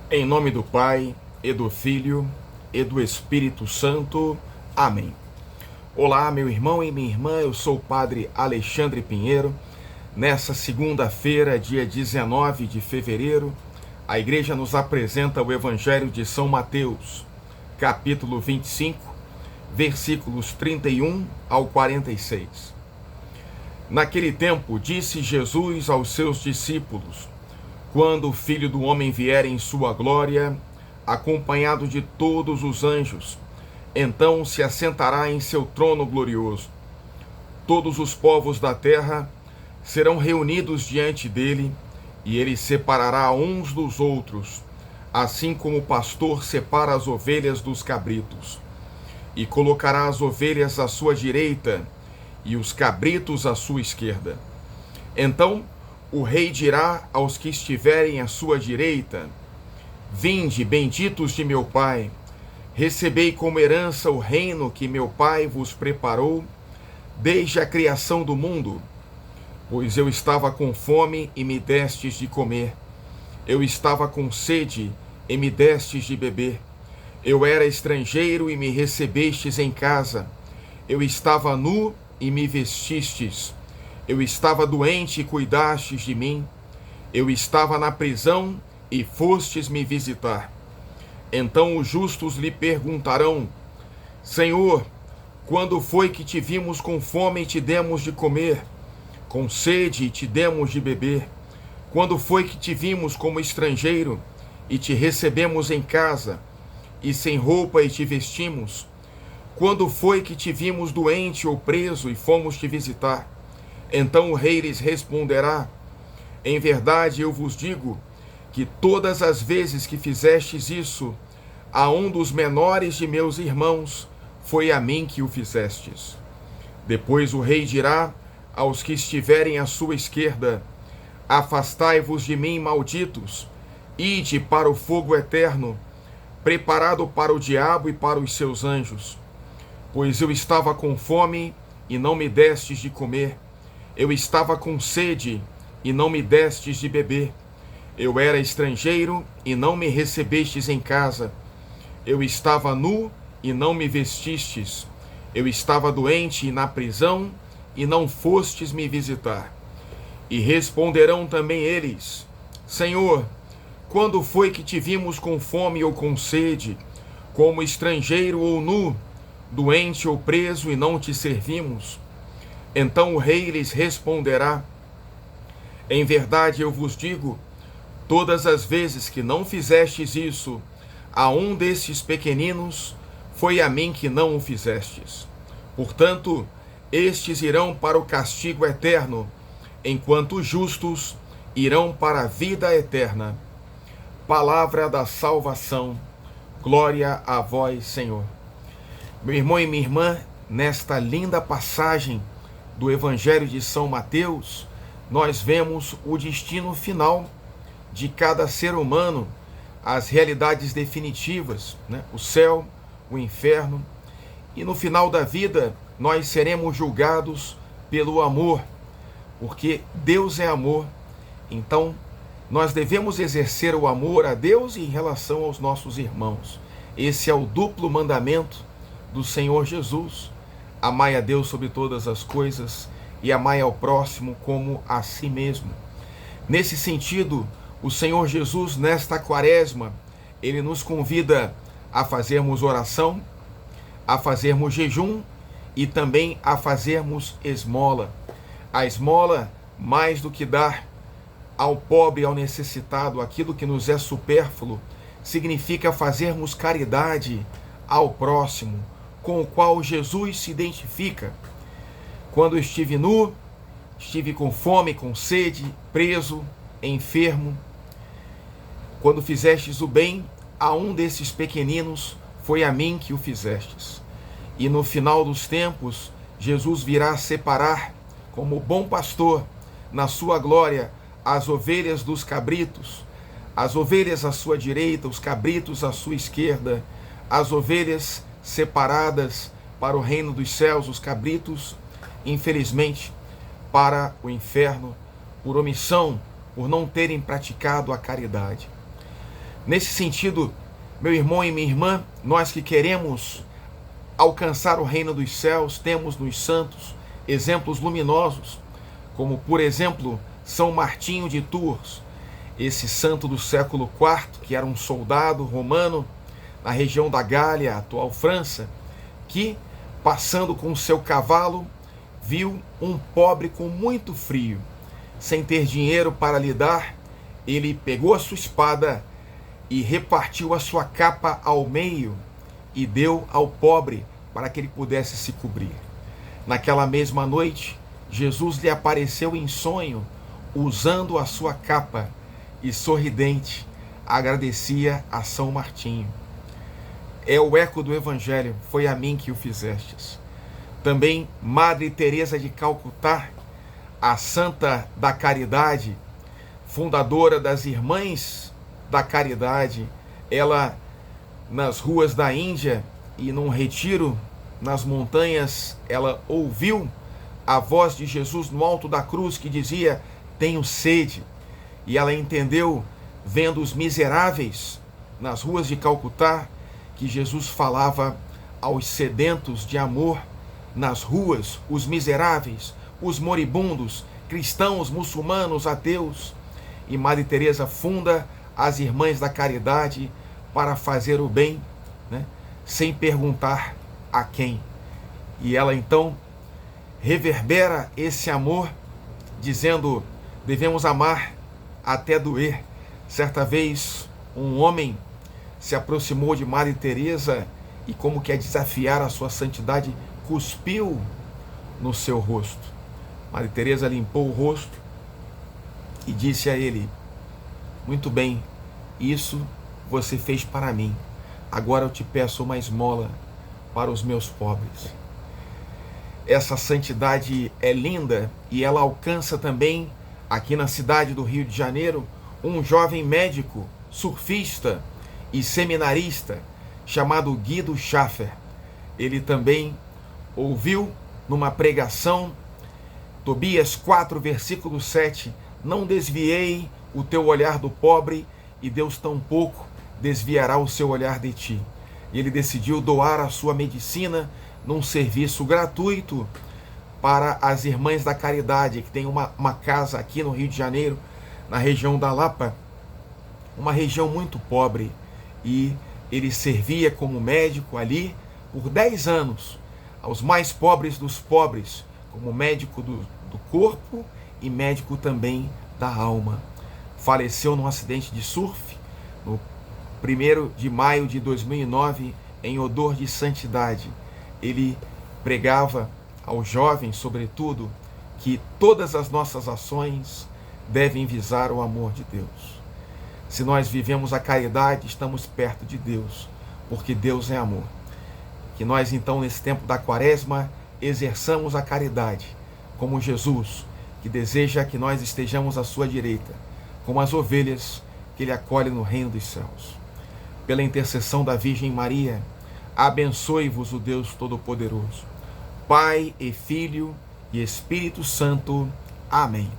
Em nome do Pai, e do Filho, e do Espírito Santo. Amém. Olá, meu irmão e minha irmã, eu sou o Padre Alexandre Pinheiro. Nessa segunda-feira, dia 19 de fevereiro, a Igreja nos apresenta o Evangelho de São Mateus, capítulo 25, versículos 31 ao 46. Naquele tempo, disse Jesus aos seus discípulos: quando o Filho do Homem vier em sua glória, acompanhado de todos os anjos, então se assentará em seu trono glorioso. Todos os povos da terra serão reunidos diante dele, e ele separará uns dos outros, assim como o pastor separa as ovelhas dos cabritos. E colocará as ovelhas à sua direita e os cabritos à sua esquerda. Então o rei dirá aos que estiverem à sua direita: vinde, benditos de meu Pai, recebei como herança o reino que meu Pai vos preparou desde a criação do mundo. Pois eu estava com fome e me destes de comer, eu estava com sede e me destes de beber, eu era estrangeiro e me recebestes em casa, eu estava nu e me vestistes, eu estava doente e cuidastes de mim, eu estava na prisão e fostes me visitar. Então os justos lhe perguntarão: Senhor, quando foi que te vimos com fome e te demos de comer, com sede e te demos de beber? Quando foi que te vimos como estrangeiro e te recebemos em casa, e sem roupa e te vestimos? Quando foi que te vimos doente ou preso e fomos te visitar? Então o rei lhes responderá: em verdade eu vos digo que todas as vezes que fizestes isso a um dos menores de meus irmãos, foi a mim que o fizestes. Depois o rei dirá aos que estiverem à sua esquerda: afastai-vos de mim, malditos, ide para o fogo eterno, preparado para o diabo e para os seus anjos. Pois eu estava com fome e não me destes de comer, eu estava com sede e não me destes de beber, eu era estrangeiro e não me recebestes em casa, eu estava nu e não me vestistes, eu estava doente e na prisão e não fostes me visitar. E responderão também eles: Senhor, quando foi que te vimos com fome ou com sede, como estrangeiro ou nu, doente ou preso e não te servimos? Então o rei lhes responderá: em verdade eu vos digo, todas as vezes que não fizestes isso a um destes pequeninos, foi a mim que não o fizestes. Portanto, estes irão para o castigo eterno, enquanto os justos irão para a vida eterna. Palavra da salvação. Glória a vós, Senhor. Meu irmão e minha irmã, nesta linda passagem do Evangelho de São Mateus, nós vemos o destino final de cada ser humano, as realidades definitivas, o céu, o inferno, e no final da vida nós seremos julgados pelo amor, porque Deus é amor. Então nós devemos exercer o amor a Deus e em relação aos nossos irmãos. Esse é o duplo mandamento do Senhor Jesus: amai a Deus sobre todas as coisas e amai ao próximo como a si mesmo. Nesse sentido, o Senhor Jesus, nesta quaresma, ele nos convida a fazermos oração, a fazermos jejum e também a fazermos esmola. A esmola, mais do que dar ao pobre e ao necessitado aquilo que nos é supérfluo, significa fazermos caridade ao próximo, com o qual Jesus se identifica. Quando estive nu, estive com fome, com sede, preso, enfermo. Quando fizestes o bem a um desses pequeninos, foi a mim que o fizestes. E no final dos tempos, Jesus virá separar, como bom pastor, na sua glória, as ovelhas dos cabritos, as ovelhas à sua direita, os cabritos à sua esquerda, as ovelhas separadas para o reino dos céus, os cabritos, infelizmente, para o inferno, por omissão, por não terem praticado a caridade. Nesse sentido, meu irmão e minha irmã, nós que queremos alcançar o reino dos céus, temos nos santos exemplos luminosos, como, por exemplo, São Martinho de Tours, esse santo do século IV, que era um soldado romano na região da Gália, atual França, que, passando com o seu cavalo, viu um pobre com muito frio. Sem ter dinheiro para lhe dar, ele pegou a sua espada e repartiu a sua capa ao meio e deu ao pobre para que ele pudesse se cobrir. Naquela mesma noite, Jesus lhe apareceu em sonho, usando a sua capa, e sorridente agradecia a São Martinho. É o eco do Evangelho, foi a mim que o fizestes. Também Madre Teresa de Calcutá, a Santa da Caridade, fundadora das Irmãs da Caridade, ela, nas ruas da Índia e num retiro nas montanhas, ela ouviu a voz de Jesus no alto da cruz que dizia: tenho sede. E ela entendeu, vendo os miseráveis nas ruas de Calcutá, que Jesus falava aos sedentos de amor nas ruas, os miseráveis, os moribundos, cristãos, muçulmanos, ateus. E Madre Teresa funda as Irmãs da Caridade para fazer o bem, né, sem perguntar a quem. E ela então reverbera esse amor, dizendo: devemos amar até doer. Certa vez, um homem se aproximou de Madre Teresa e, como quer desafiar a sua santidade, cuspiu no seu rosto. Madre Teresa limpou o rosto e disse a ele: muito bem, isso você fez para mim. Agora eu te peço uma esmola para os meus pobres. Essa santidade é linda e ela alcança também, aqui na cidade do Rio de Janeiro, um jovem médico, surfista e seminarista chamado Guido Schaffer. Ele também ouviu numa pregação Tobias 4, versículo 7, não desviei o teu olhar do pobre e Deus tampouco desviará o seu olhar de ti. E ele decidiu doar a sua medicina num serviço gratuito para as Irmãs da Caridade, que tem uma casa aqui no Rio de Janeiro, na região da Lapa, uma região muito pobre. E ele servia como médico ali por 10 anos, aos mais pobres dos pobres, como médico do corpo e médico também da alma. Faleceu num acidente de surf, no 1º de maio de 2009, em odor de santidade. Ele pregava aos jovens, sobretudo, que todas as nossas ações devem visar o amor de Deus. Se nós vivemos a caridade, estamos perto de Deus, porque Deus é amor. Que nós, então, nesse tempo da Quaresma, exerçamos a caridade, como Jesus, que deseja que nós estejamos à sua direita, como as ovelhas que ele acolhe no reino dos céus. Pela intercessão da Virgem Maria, abençoe-vos o Deus Todo-Poderoso, Pai e Filho e Espírito Santo. Amém.